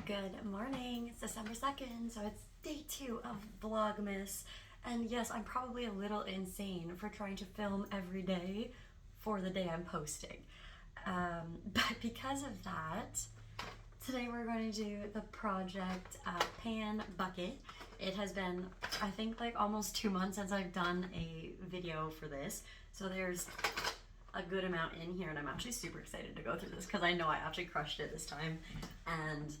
Good morning. It's December 2nd, so it's day 2 of Vlogmas. And yes, I'm probably a little insane for trying to film every day for the day I'm posting. But because of that, today we're going to do the project pan bucket. It has been, I think, like almost 2 months since I've done a video for this. So there's a good amount in here, and I'm actually super excited to go through this because I know I actually crushed it this time. And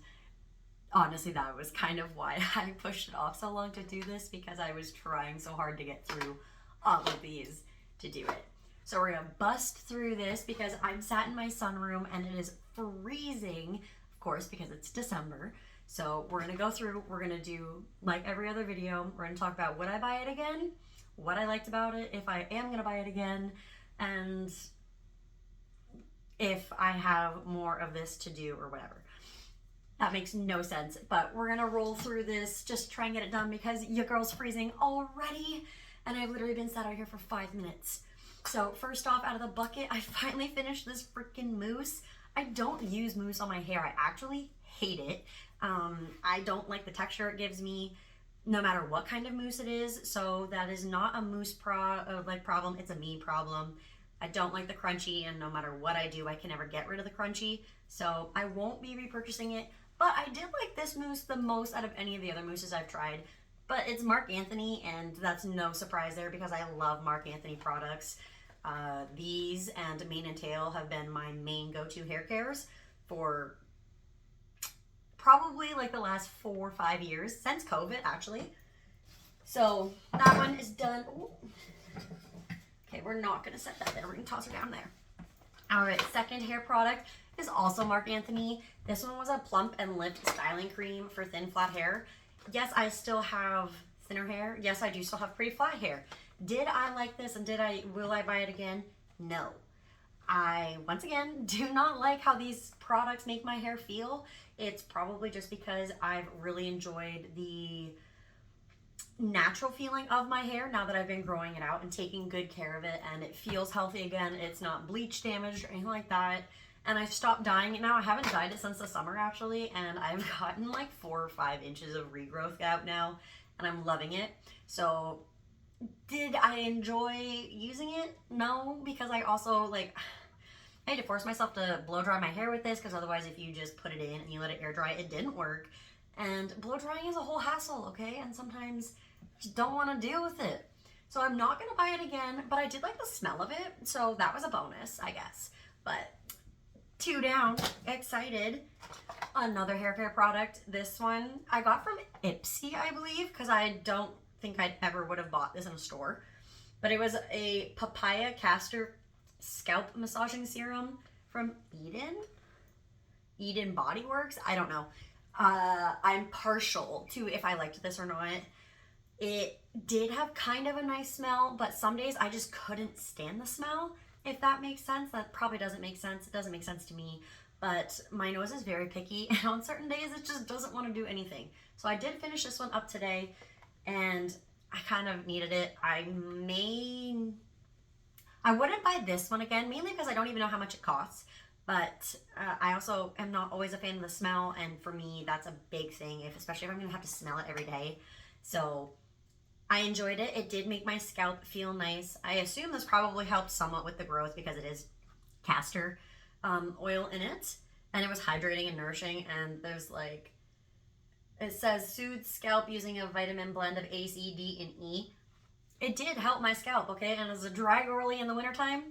honestly, that was kind of why I pushed it off so long to do this, because I was trying so hard to get through all of these to do it. So we're gonna bust through this because I'm sat in my sunroom and it is freezing, of course, because it's December. So we're gonna go through, we're gonna do like every other video, we're gonna talk about would I buy it again, what I liked about it, if I am gonna buy it again, and if I have more of this to do or whatever. That makes no sense, but we're gonna roll through this, just try and get it done because your girl's freezing already, and I've literally been sat out here for 5 minutes. So first off, out of the bucket, I finally finished this freaking mousse. I don't use mousse on my hair. I actually hate it. I don't like the texture it gives me, no matter what kind of mousse it is. So that is not a mousse problem. It's a me problem. I don't like the crunchy, and no matter what I do, I can never get rid of the crunchy. So I won't be repurchasing it. But I did like this mousse the most out of any of the other mousses I've tried. But it's Marc Anthony, and that's no surprise there because I love Marc Anthony products. These and Mane and Tail have been my main go-to hair cares for probably like the last 4 or 5 years, since COVID actually. So that one is done. Ooh. Okay, we're not gonna set that there. We're gonna toss her down there. All right, second hair product is also Marc Anthony. This one was a plump and lift styling cream for thin flat hair. Yes, I still have thinner hair. Yes, I do still have pretty flat hair. Did I like this and will I buy it again? No. I, once again, do not like how these products make my hair feel. It's probably just because I've really enjoyed the natural feeling of my hair now that I've been growing it out and taking good care of it, and it feels healthy again. It's not bleach damaged or anything like that, and I've stopped dyeing it now. I haven't dyed it since the summer actually, and I've gotten like 4 or 5 inches of regrowth out now, and I'm loving it. So did I enjoy using it? No, because I also I had to force myself to blow dry my hair with this, because otherwise if you just put it in and you let it air dry, it didn't work. And blow drying is a whole hassle, okay? And sometimes you just don't want to deal with it. So I'm not going to buy it again, but I did like the smell of it. So that was a bonus, I guess. But 2 down, excited. Another hair care product. This one I got from Ipsy, I believe, because I don't think I'd ever would have bought this in a store. But it was a papaya castor scalp massaging serum from Eden Body Works. I don't know. I'm partial to if I liked this or not. It did have kind of a nice smell, but some days I just couldn't stand the smell, if that makes sense. That probably doesn't make sense. It doesn't make sense to me, but my nose is very picky, and on certain days it just doesn't want to do anything. So I did finish this one up today, and I kind of needed it. I wouldn't buy this one again, mainly because I don't even know how much it costs. But I also am not always a fan of the smell, and for me, that's a big thing, especially if I'm going to have to smell it every day. So I enjoyed it. It did make my scalp feel nice. I assume this probably helped somewhat with the growth because it is castor oil in it, and it was hydrating and nourishing, and there's it says soothes scalp using a vitamin blend of A, C, D, and E. It did help my scalp, okay? And as a dry girly in the wintertime,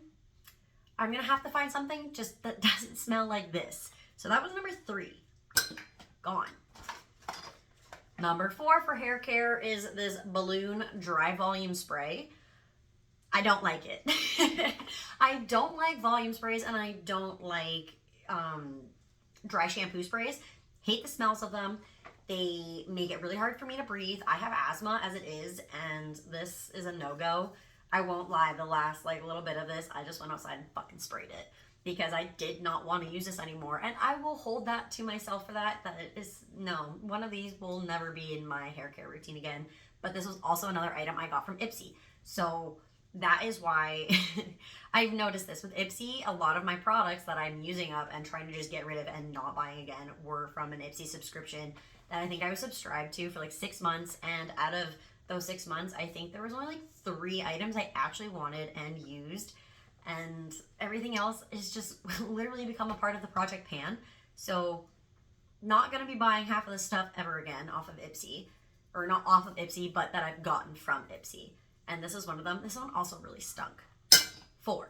I'm gonna have to find something just that doesn't smell like this. So that was number 3. Gone. Number 4 for hair care is this balloon dry volume spray. I don't like it. I don't like volume sprays, and I don't like dry shampoo sprays. Hate the smells of them. They make it really hard for me to breathe. I have asthma as it is, and this is a no-go. I won't lie, the last little bit of this, I just went outside and fucking sprayed it because I did not want to use this anymore. And I will hold that to myself for that it is, no, one of these will never be in my hair care routine again. But this was also another item I got from Ipsy. So that is why I've noticed this with Ipsy. A lot of my products that I'm using up and trying to just get rid of and not buying again were from an Ipsy subscription that I think I was subscribed to for like 6 months. And out of those 6 months, I think there was only like 3 items I actually wanted and used. And everything else is just literally become a part of the Project Pan. So not going to be buying half of this stuff ever again off of Ipsy. Or not off of Ipsy, but that I've gotten from Ipsy. And this is one of them. This one also really stunk. 4.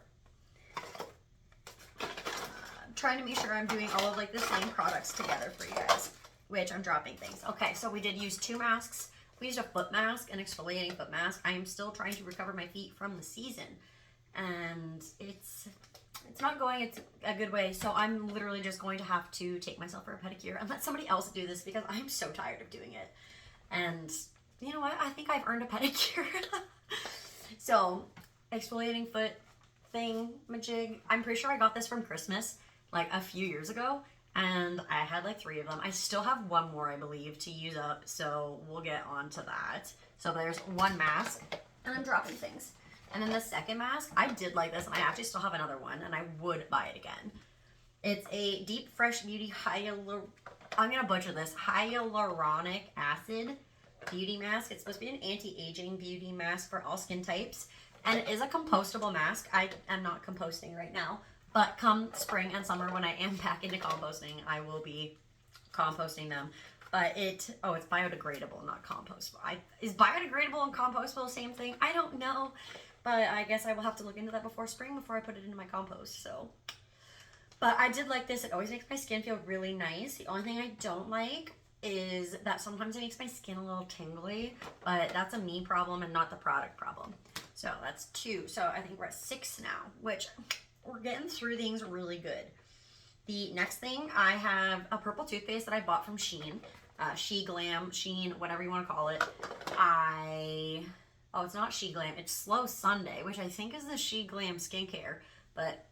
I'm trying to make sure I'm doing all of like the same products together for you guys, which I'm dropping things. Okay, so we did use 2 masks. We used a foot mask, an exfoliating foot mask. I am still trying to recover my feet from the season. And it's not going a good way. So I'm literally just going to have to take myself for a pedicure and let somebody else do this because I'm so tired of doing it. And you know what? I think I've earned a pedicure. So, exfoliating foot thing, majig. I'm pretty sure I got this from Christmas, like a few years ago. And I had like 3 of them. I still have 1 more, I believe, to use up. So, we'll get on to that. So, there's 1 mask. And I'm dropping things. And then the second mask, I did like this. And I actually still have another one. And I would buy it again. It's a Deep Fresh Beauty I'm going to butcher this. Hyaluronic acid beauty mask. It's supposed to be an anti-aging beauty mask for all skin types. And it is a compostable mask. I am not composting right now. But come spring and summer when I am back into composting, I will be composting them. But it's biodegradable, not compostable. Is biodegradable and compostable the same thing? I don't know. But I guess I will have to look into that before spring before I put it into my compost. So, but I did like this. It always makes my skin feel really nice. The only thing I don't like is that sometimes it makes my skin a little tingly, but that's a me problem and not the product problem. So that's 2. So I think we're at 6 now, which we're getting through things really good. The next thing, I have a purple toothpaste that I bought from Shein. Sheen, whatever you want to call it. It's not She Glam, it's Slow Sunday, which I think is the She Glam skincare, but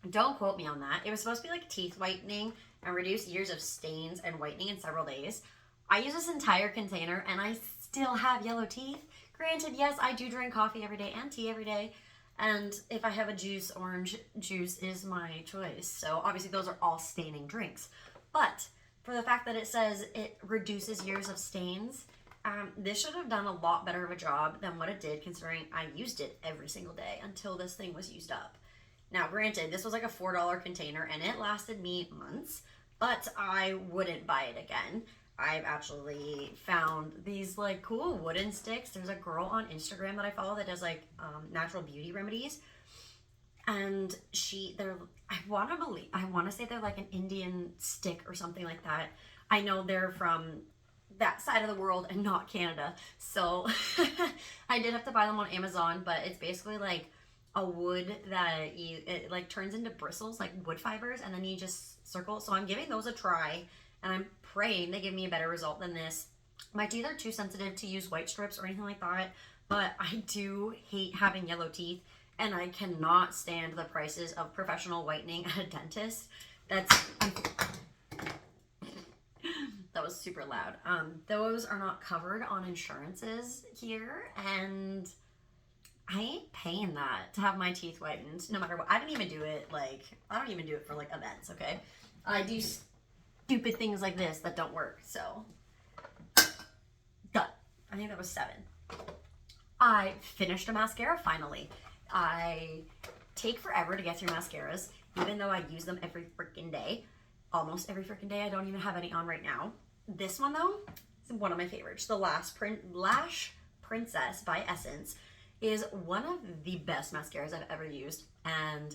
don't quote me on that. It was supposed to be like teeth whitening and reduce years of stains and whitening in several days. I use this entire container and I still have yellow teeth. Granted, yes, I do drink coffee every day and tea every day. And if I have a juice, orange juice is my choice. So obviously those are all staining drinks. But for the fact that it says it reduces years of stains, this should have done a lot better of a job than what it did, considering I used it every single day until this thing was used up. Now, granted, this was like a $4 container and it lasted me months, but I wouldn't buy it again. I've actually found these like cool wooden sticks. There's a girl on Instagram that I follow that does like natural beauty remedies. And I want to say they're like an Indian stick or something like that. I know they're from that side of the world and not Canada. So I did have to buy them on Amazon, but it's basically like a wood that it like turns into bristles, like wood fibers, and then you just circle. So I'm giving those a try, and I'm praying they give me a better result than this. My teeth are too sensitive to use white strips or anything like that, but I do hate having yellow teeth, and I cannot stand the prices of professional whitening at a dentist. That was super loud. Those are not covered on insurances here, and I ain't paying that to have my teeth whitened no matter what. I don't even do it for like events, okay? I do stupid things like this that don't work, so done. I think that was 7. I finished a mascara finally. I take forever to get through mascaras, even though I use them every freaking day. Almost every freaking day. I don't even have any on right now. This one though is one of my favorites. The Lash Princess by Essence is one of the best mascaras I've ever used. And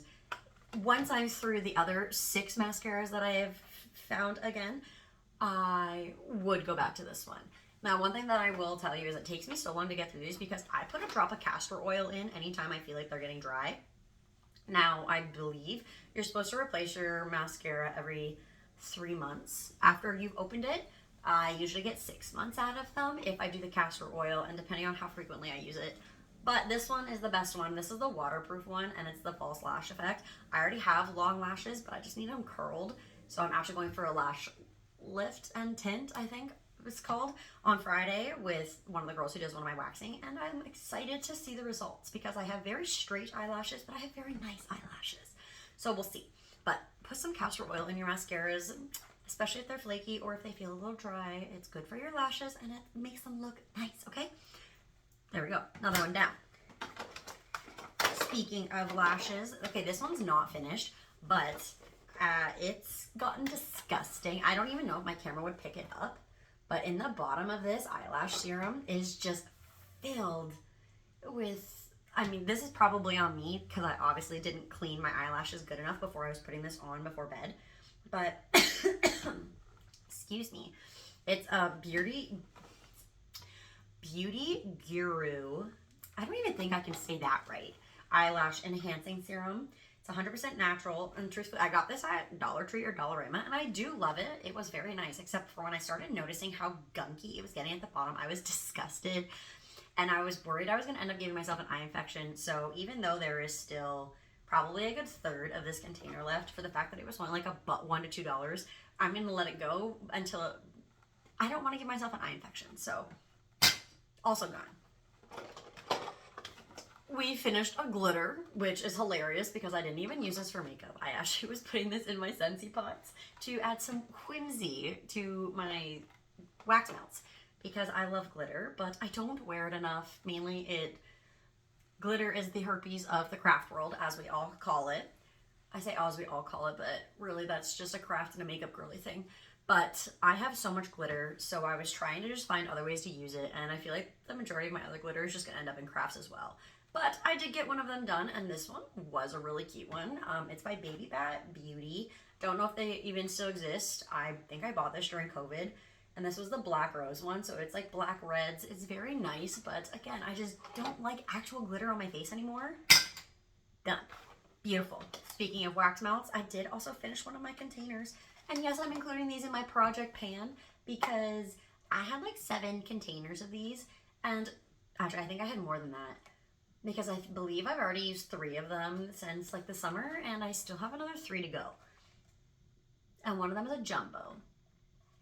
once I'm through the other 6 mascaras that I have found again, I would go back to this one. Now, one thing that I will tell you is it takes me so long to get through these because I put a drop of castor oil in anytime I feel like they're getting dry. Now, I believe you're supposed to replace your mascara every 3 months after you've opened it. I usually get 6 months out of them if I do the castor oil, and depending on how frequently I use it. But this one is the best one. This is the waterproof one, and it's the false lash effect. I already have long lashes, but I just need them curled. So I'm actually going for a lash lift and tint, I think. was called, on Friday with one of the girls who does one of my waxing, and I'm excited to see the results because I have very straight eyelashes, but I have very nice eyelashes. So we'll see. But put some castor oil in your mascaras, especially if they're flaky or if they feel a little dry. It's good for your lashes and it makes them look nice, okay? There we go. Another one down. Speaking of lashes, okay, this one's not finished, but it's gotten disgusting. I don't even know if my camera would pick it up, but in the bottom of this eyelash serum is just filled with, I mean, this is probably on me because I obviously didn't clean my eyelashes good enough before I was putting this on before bed, but excuse me, it's a Beauty Guru, I don't even think I can say that right, eyelash enhancing serum. It's 100% natural, and truthfully, I got this at Dollar Tree or Dollarama, and I do love it. It was very nice, except for when I started noticing how gunky it was getting at the bottom, I was disgusted, and I was worried I was going to end up giving myself an eye infection. So even though there is still probably a good third of this container left, for the fact that it was only like $1 to $2, I'm going to let it go until I don't want to give myself an eye infection. So also gone. We finished a glitter, which is hilarious because I didn't even use this for makeup. I actually was putting this in my Scentsy pots to add some whimsy to my wax melts because I love glitter, but I don't wear it enough. Mainly glitter is the herpes of the craft world, as we all call it. I say as we all call it, but really that's just a craft and a makeup girly thing. But I have so much glitter, so I was trying to just find other ways to use it, and I feel like the majority of my other glitter is just gonna end up in crafts as well. But I did get one of them done, and this one was a really cute one. It's by Baby Bat Beauty. Don't know if they even still exist. I think I bought this during COVID, and this was the black rose one, so it's like black reds. It's very nice, but again, I just don't like actual glitter on my face anymore. Done. Beautiful. Speaking of wax melts, I did also finish one of my containers, and yes, I'm including these in my project pan because I had like 7 containers of these, and actually I think I had more than that, because I believe I've already used 3 of them since like the summer, and I still have another 3 to go. And one of them is a jumbo.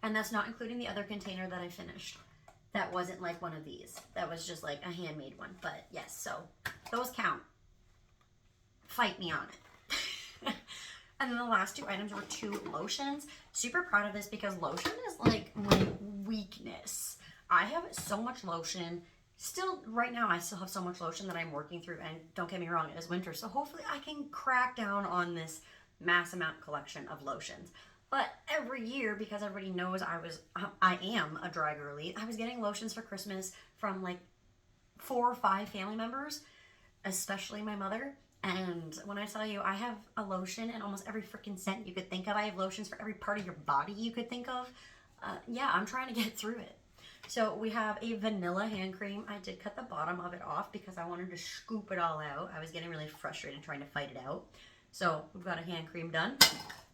And that's not including the other container that I finished. That wasn't like one of these. That was just like a handmade one. But yes, so those count. Fight me on it. And then the last 2 items were 2 lotions. Super proud of this because lotion is like my weakness. I have so much lotion. Still, right now, I still have so much lotion that I'm working through, and don't get me wrong, it is winter, so hopefully I can crack down on this mass amount collection of lotions. But every year, because everybody knows I am a dry girly, I was getting lotions for Christmas from like 4 or 5 family members, especially my mother. And when I tell you, I have a lotion in almost every freaking scent you could think of. I have lotions for every part of your body you could think of. Yeah, I'm trying to get through it. So we have a vanilla hand cream. I did cut the bottom of it off because I wanted to scoop it all out. I was getting really frustrated trying to fight it out. So we've got a hand cream done.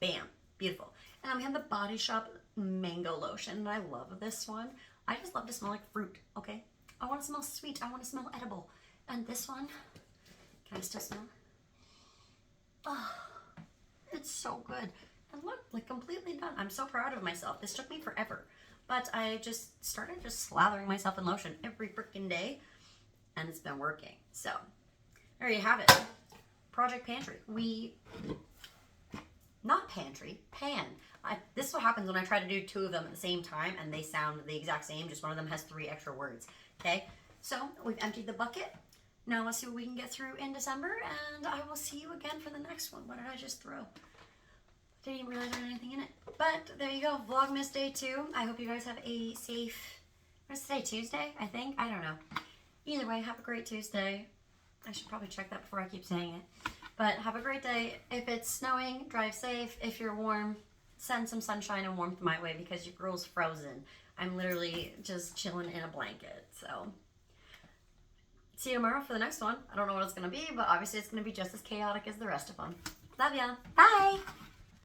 Bam. Beautiful. And then we have the Body Shop Mango Lotion. And I love this one. I just love to smell like fruit, okay? I want to smell sweet. I want to smell edible. And this one, can I still smell? Oh, it's so good. And look, like completely done. I'm so proud of myself. This took me forever. But I just started slathering myself in lotion every freaking day, and it's been working. So, there you have it. Project Pantry. Not pantry, pan. This is what happens when I try to do 2 of them at the same time, and they sound the exact same, just one of them has 3 extra words. Okay, so we've emptied the bucket. Now let's see what we can get through in December, and I will see you again for the next one. What did I just throw? Didn't even realize there was anything in it. But there you go, Vlogmas Day 2. I hope you guys have a safe, what is today, Tuesday, I think? I don't know. Either way, have a great Tuesday. I should probably check that before I keep saying it. But have a great day. If it's snowing, drive safe. If you're warm, send some sunshine and warmth my way because your girl's frozen. I'm literally just chilling in a blanket. So, see you tomorrow for the next one. I don't know what it's going to be, but obviously it's going to be just as chaotic as the rest of them. Love ya. Bye.